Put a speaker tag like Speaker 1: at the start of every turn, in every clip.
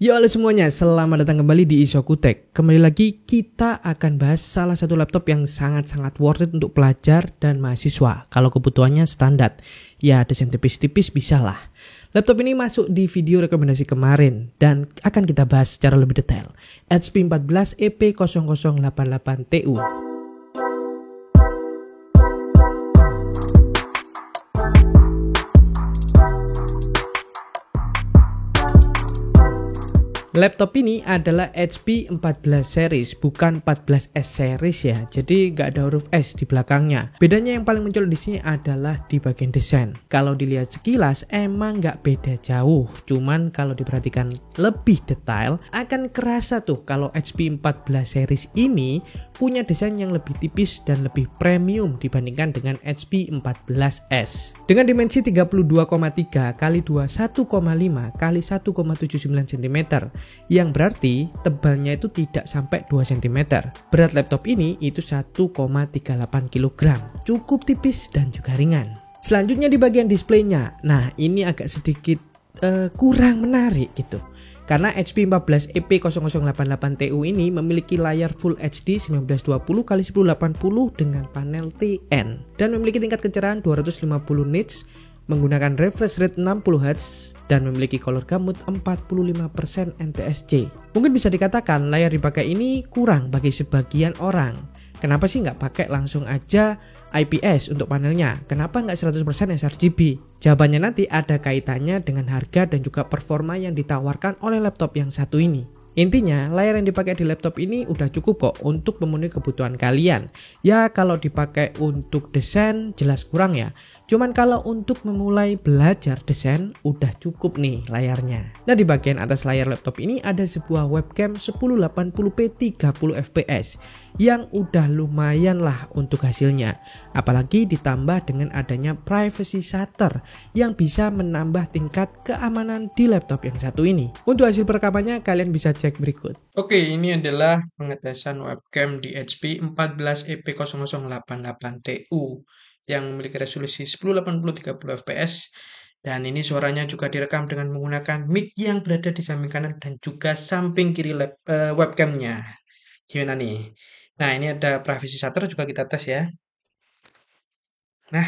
Speaker 1: Yo halo semuanya, selamat datang kembali di Isokutek. Kembali lagi kita akan bahas salah satu laptop yang sangat-sangat worth it untuk pelajar dan mahasiswa. Kalau kebutuhannya standar, ya desain tipis-tipis bisa lah. Laptop ini masuk di video rekomendasi kemarin dan akan kita bahas secara lebih detail. HP 14 EP0088TU. Laptop ini adalah HP 14 series, bukan 14S series ya. Jadi nggak ada huruf S di belakangnya. Bedanya yang paling mencolok di sini adalah di bagian desain. Kalau dilihat sekilas emang nggak beda jauh. Cuman kalau diperhatikan lebih detail, akan kerasa tuh kalau HP 14 series ini punya desain yang lebih tipis dan lebih premium dibandingkan dengan HP 14S. Dengan dimensi 32,3 x 21,5 x 1,79 cm. Yang berarti tebalnya itu tidak sampai 2 cm. Berat laptop ini itu 1,38 kg. Cukup tipis dan juga ringan. Selanjutnya di bagian displaynya. Nah ini agak sedikit kurang menarik gitu. Karena HP 14 EP0088TU ini memiliki layar Full HD 1920x1080 dengan panel TN. Dan memiliki tingkat kecerahan 250 nits, menggunakan refresh rate 60Hz dan memiliki color gamut 45% NTSC. Mungkin bisa dikatakan layar dipakai ini kurang bagi sebagian orang. Kenapa sih nggak pakai langsung aja IPS untuk panelnya? Kenapa nggak 100% sRGB? Jawabannya nanti ada kaitannya dengan harga dan juga performa yang ditawarkan oleh laptop yang satu ini. Intinya, layar yang dipakai di laptop ini udah cukup kok untuk memenuhi kebutuhan kalian. Ya kalau dipakai untuk desain jelas kurang ya. Cuman kalau untuk memulai belajar desain udah cukup nih layarnya. Nah di bagian atas layar laptop ini ada sebuah webcam 1080p 30fps yang udah lumayan lah untuk hasilnya. Apalagi ditambah dengan adanya privacy shutter yang bisa menambah tingkat keamanan di laptop yang satu ini. Untuk hasil perekamannya kalian bisa cek berikut. Oke, ini adalah pengetesan webcam di HP 14 EP0088TU yang memiliki resolusi 1080-30fps, dan ini suaranya juga direkam dengan menggunakan mic yang berada di samping kanan dan juga samping kiri webcamnya. Gimana nih? Nah ini ada privacy shutter juga kita tes ya. Nah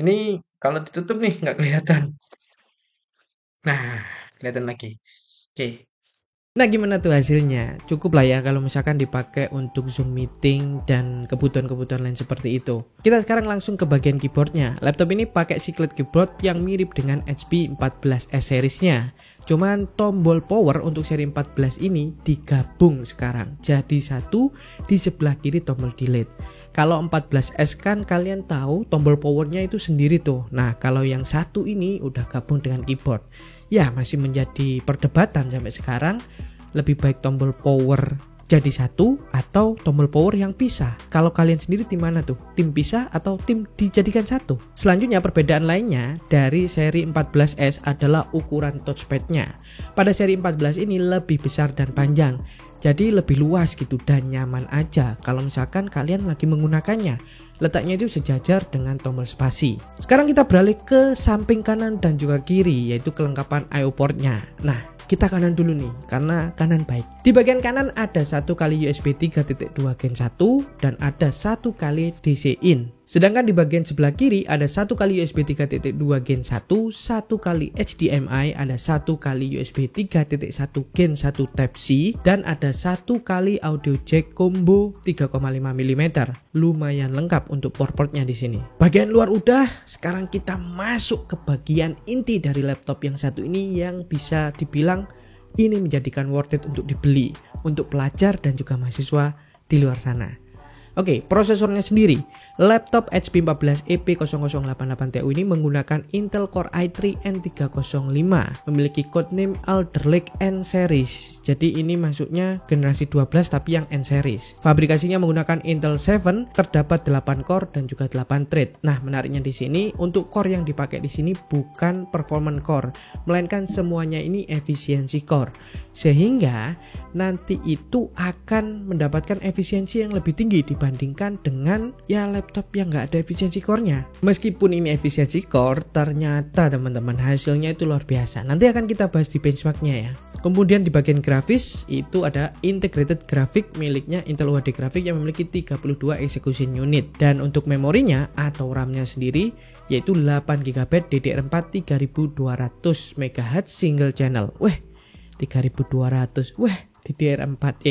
Speaker 1: ini kalau ditutup nih nggak kelihatan. Nah kelihatan lagi. Oke. Nah gimana tuh hasilnya? Cukup lah ya kalau misalkan dipakai untuk Zoom meeting dan kebutuhan-kebutuhan lain seperti itu. Kita sekarang langsung ke bagian keyboardnya. Laptop ini pakai Secret keyboard yang mirip dengan HP 14S seriesnya. Cuman tombol power untuk seri 14 ini digabung sekarang jadi satu di sebelah kiri tombol delete. Kalau 14S kan kalian tahu tombol powernya itu sendiri tuh. Nah kalau yang satu ini udah gabung dengan keyboard. Ya masih menjadi perdebatan sampai sekarang, lebih baik tombol power jadi satu atau tombol power yang pisah. Kalau kalian sendiri tim mana tuh? Tim pisah atau tim dijadikan satu? Selanjutnya perbedaan lainnya dari seri 14S adalah ukuran touchpadnya. Pada seri 14 ini lebih besar dan panjang, jadi lebih luas gitu dan nyaman aja kalau misalkan kalian lagi menggunakannya. Letaknya itu sejajar dengan tombol spasi. Sekarang kita beralih ke samping kanan dan juga kiri, yaitu kelengkapan I/O portnya. Nah kita kanan dulu nih karena kanan baik. Di bagian kanan ada 1 kali USB 3.2 Gen 1 dan ada 1 kali DC in. Sedangkan di bagian sebelah kiri ada 1 kali USB 3.2 Gen 1, 1 kali HDMI, ada 1 kali USB 3.1 Gen 1 Type-C, dan ada 1 kali audio jack combo 3,5 mm. Lumayan lengkap untuk port-portnya di sini. Bagian luar udah, sekarang kita masuk ke bagian inti dari laptop yang satu ini yang bisa dibilang ini menjadikan worth it untuk dibeli untuk pelajar dan juga mahasiswa di luar sana. Oke, prosesornya sendiri. Laptop HP 14 EP0088TU ini menggunakan Intel Core i3 N305, memiliki codename Alder Lake N series. Jadi ini maksudnya generasi 12 tapi yang N series. Fabrikasinya menggunakan Intel 7, terdapat 8 core dan juga 8 thread. Nah, menariknya di sini untuk core yang dipakai di sini bukan performance core, melainkan semuanya ini efisiensi core. Sehingga nanti itu akan mendapatkan efisiensi yang lebih tinggi dibandingkan dengan ya
Speaker 2: laptop yang nggak ada efisiensi core-nya. Meskipun ini efisiensi core, ternyata teman-teman hasilnya itu luar biasa. Nanti akan kita bahas di benchmark-nya ya. Kemudian di bagian grafis itu ada integrated graphic miliknya Intel UHD Graphics yang memiliki 32 execution unit. Dan untuk memorinya atau RAM-nya sendiri yaitu 8GB DDR4 3200 MHz single channel. 3200. DDR4.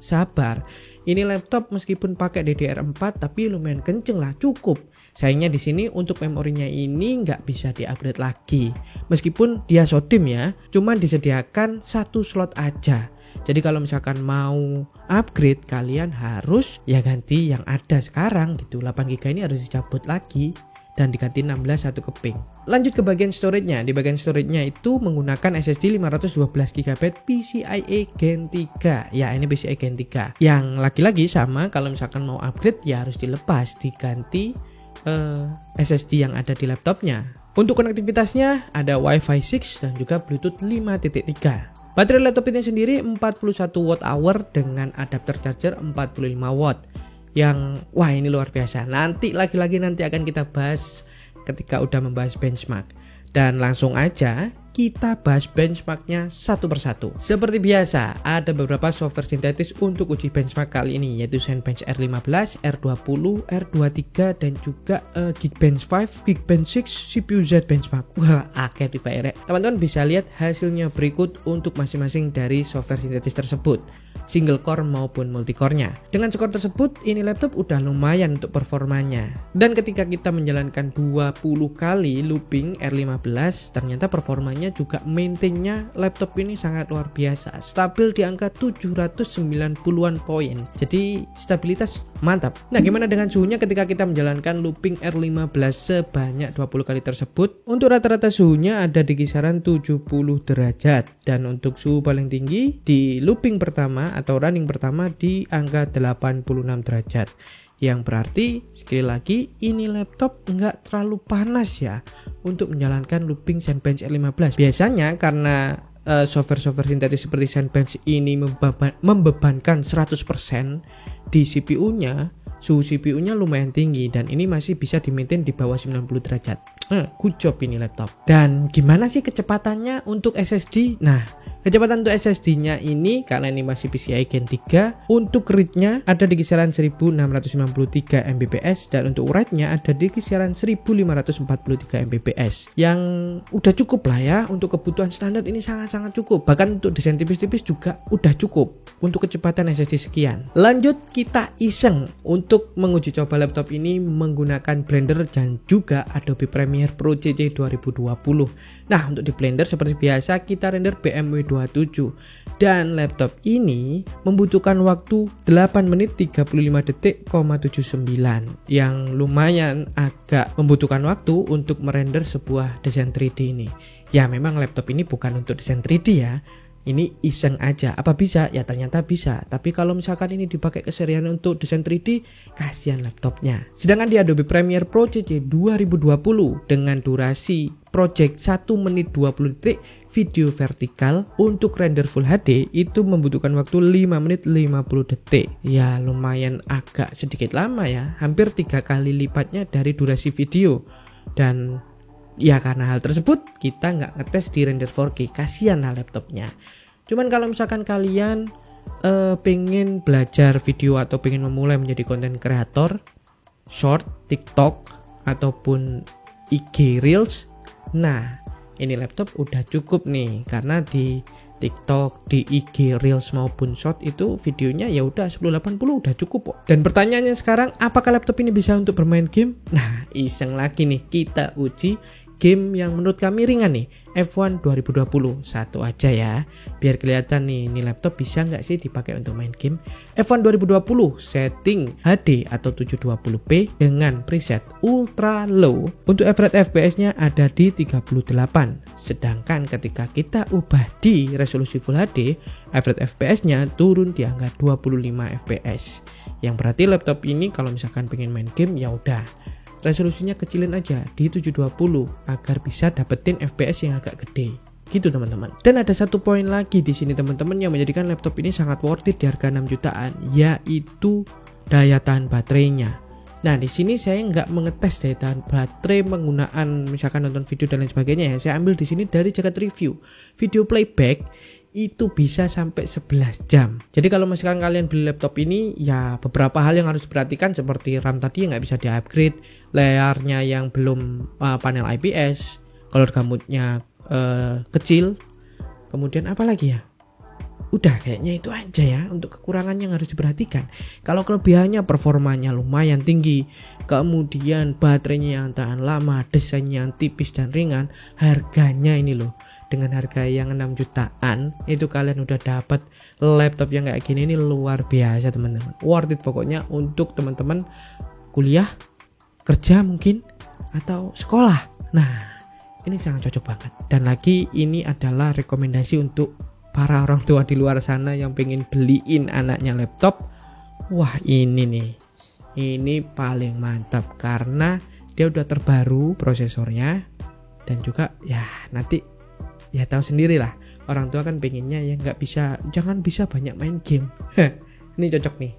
Speaker 2: Sabar. Ini laptop meskipun pakai DDR4 tapi lumayan kenceng lah, cukup. Sayangnya di sini untuk memorinya ini nggak bisa di-upgrade lagi. Meskipun dia SODIMM ya, cuma disediakan 1 slot aja. Jadi kalau misalkan mau upgrade kalian harus ya ganti yang ada sekarang gitu. 8GB ini harus dicabut lagi dan diganti 16 satu keping. Lanjut ke bagian storage-nya. Di bagian storage-nya itu menggunakan SSD 512GB PCIe Gen 3. Ya, ini PCIe Gen 3. Yang lagi-lagi sama, kalau misalkan mau upgrade ya harus dilepas, diganti SSD yang ada di laptopnya. Untuk konektivitasnya ada Wi-Fi 6 dan juga Bluetooth 5.3. Baterai laptop ini sendiri 41 Wh dengan adapter charger 45 Watt. Yang ini luar biasa. Nanti akan kita bahas ketika udah membahas benchmark. Dan langsung aja kita bahas benchmarknya satu persatu. Seperti biasa, ada beberapa software sintetis untuk uji benchmark kali ini, yaitu Cinebench R15, R20, R23, dan juga Geekbench 5, Geekbench 6, CPU Z benchmark. Akeh tiba erek. Teman-teman bisa lihat hasilnya berikut untuk masing-masing dari software sintetis tersebut, single core maupun multicore-nya. Dengan skor tersebut, ini laptop udah lumayan untuk performanya. Dan ketika kita menjalankan 20 kali looping R15, ternyata performanya juga maintain-nya laptop ini sangat luar biasa, stabil di angka 790-an poin. Jadi stabilitas mantap. Nah, gimana dengan suhunya ketika kita menjalankan looping R15 sebanyak 20 kali tersebut? Untuk rata-rata suhunya ada di kisaran 70 derajat, dan untuk suhu paling tinggi di looping pertama atau running pertama di angka 86 derajat. Yang berarti sekali lagi ini laptop nggak terlalu panas ya untuk menjalankan looping Cinebench R15. Biasanya karena software-software sintetis seperti Cinebench ini membebankan 100% di CPU-nya, suhu CPU-nya lumayan tinggi dan ini masih bisa di-maintain di bawah 90 derajat. Good job ini laptop. Dan gimana sih kecepatannya untuk SSD? Nah, kecepatan untuk SSD-nya ini karena ini masih PCIe Gen 3, untuk read-nya ada di kisaran 1693 Mbps dan untuk write-nya ada di kisaran 1543 Mbps. Yang udah cukup lah ya, untuk kebutuhan standar ini sangat-sangat cukup. Bahkan untuk desain tipis-tipis juga udah cukup untuk kecepatan SSD sekian. Lanjut kita iseng untuk menguji coba laptop ini menggunakan Blender dan juga Adobe Premiere Pro CC 2020. Nah, untuk di Blender seperti biasa kita render BMW 27 dan laptop ini membutuhkan waktu 8 menit 35 detik,79 yang lumayan agak membutuhkan waktu untuk merender sebuah desain 3D ini. Ya, memang laptop ini bukan untuk desain 3D ya. Ini iseng aja, apa bisa? Ya ternyata bisa. Tapi kalau misalkan ini dipakai keserian untuk desain 3D, kasihan laptopnya. Sedangkan di Adobe Premiere Pro CC 2020 dengan durasi project 1 menit 20 detik video vertikal untuk render Full HD itu membutuhkan waktu 5 menit 50 detik. Ya lumayan agak sedikit lama ya, hampir 3 kali lipatnya dari durasi video. Dan ya karena hal tersebut kita nggak ngetes di render 4K, kasihan lah laptopnya. Cuman kalau misalkan kalian pengen belajar video atau pengen memulai menjadi konten kreator short, TikTok ataupun IG Reels, nah ini laptop udah cukup nih, karena di TikTok, di IG Reels maupun short itu videonya ya udah 1080 udah cukup kok. Dan pertanyaannya sekarang, apakah laptop ini bisa untuk bermain game? Nah, iseng lagi nih kita uji game yang menurut kami ringan nih, F1 2020. Satu aja ya, biar kelihatan nih ini laptop bisa nggak sih dipakai untuk main game. F1 2020 setting HD atau 720p dengan preset ultra low. Untuk average FPS nya ada di 38. Sedangkan ketika kita ubah di resolusi Full HD, average FPS nya turun di angka 25 fps. Yang berarti laptop ini kalau misalkan pengen main game ya udah resolusinya kecilin aja di 720 agar bisa dapetin FPS yang agak gede. Gitu teman-teman. Dan ada satu poin lagi di sini teman-teman yang menjadikan laptop ini sangat worth it di harga 6 jutaan, yaitu daya tahan baterainya. Nah, di sini saya nggak mengetes daya tahan baterai penggunaan misalkan nonton video dan lain sebagainya ya. Saya ambil di sini dari Jagat Review. Video playback itu bisa sampai 11 jam. Jadi kalau misalkan kalian beli laptop ini, ya beberapa hal yang harus diperhatikan seperti RAM tadi yang nggak bisa di-upgrade, layarnya yang belum panel IPS, color gamutnya kecil, kemudian apa lagi ya? Udah kayaknya itu aja ya untuk kekurangan yang harus diperhatikan. Kalau kelebihannya performanya lumayan tinggi, kemudian baterainya yang tahan lama, desainnya yang tipis dan ringan, harganya ini loh. Dengan harga yang 6 jutaan itu kalian udah dapat laptop yang kayak gini, ini luar biasa teman-teman. Worth it pokoknya untuk teman-teman kuliah, kerja mungkin, atau sekolah. Nah, ini sangat cocok banget. Dan lagi ini adalah rekomendasi untuk para orang tua di luar sana yang pengen beliin anaknya laptop. Wah, ini nih, ini paling mantap karena dia udah terbaru prosesornya, dan juga ya nanti ya tahu sendiri lah, orang tua kan pengennya ya jangan bisa banyak main game. Ini cocok nih,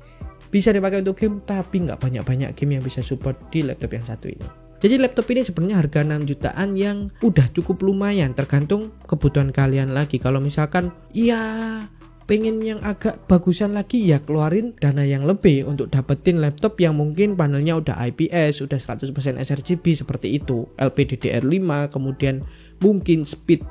Speaker 2: bisa dipakai untuk game tapi nggak banyak-banyak game yang bisa support di laptop yang satu ini. Jadi laptop ini sebenarnya harga 6 jutaan yang udah cukup lumayan, tergantung kebutuhan kalian lagi. Kalau misalkan ya pengen yang agak bagusan lagi, ya keluarin dana yang lebih untuk dapetin laptop yang mungkin panelnya udah IPS, udah 100% sRGB seperti itu, LPDDR5, kemudian mungkin speed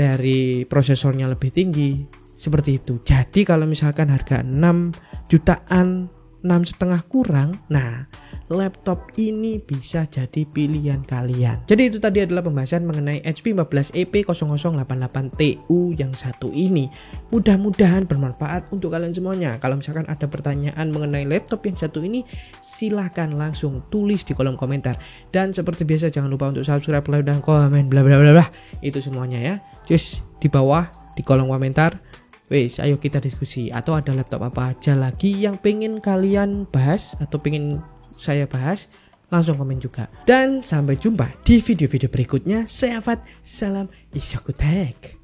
Speaker 2: dari prosesornya lebih tinggi seperti itu. Jadi kalau misalkan harga 6 jutaan, 6,5 kurang, nah laptop ini bisa jadi pilihan kalian. Jadi itu tadi adalah pembahasan mengenai HP 14EP0088TU yang satu ini. Mudah-mudahan bermanfaat untuk kalian semuanya. Kalau misalkan ada pertanyaan mengenai laptop yang satu ini, silahkan langsung tulis di kolom komentar. Dan seperti biasa jangan lupa untuk subscribe, like, dan komen bla bla bla bla. Itu semuanya ya. Just di bawah di kolom komentar. Wes, ayo kita diskusi. Atau ada laptop apa aja lagi yang pengen kalian bahas atau pengen saya bahas, langsung komen juga. Dan sampai jumpa di video-video berikutnya. Saya Fat, salam Isokutek.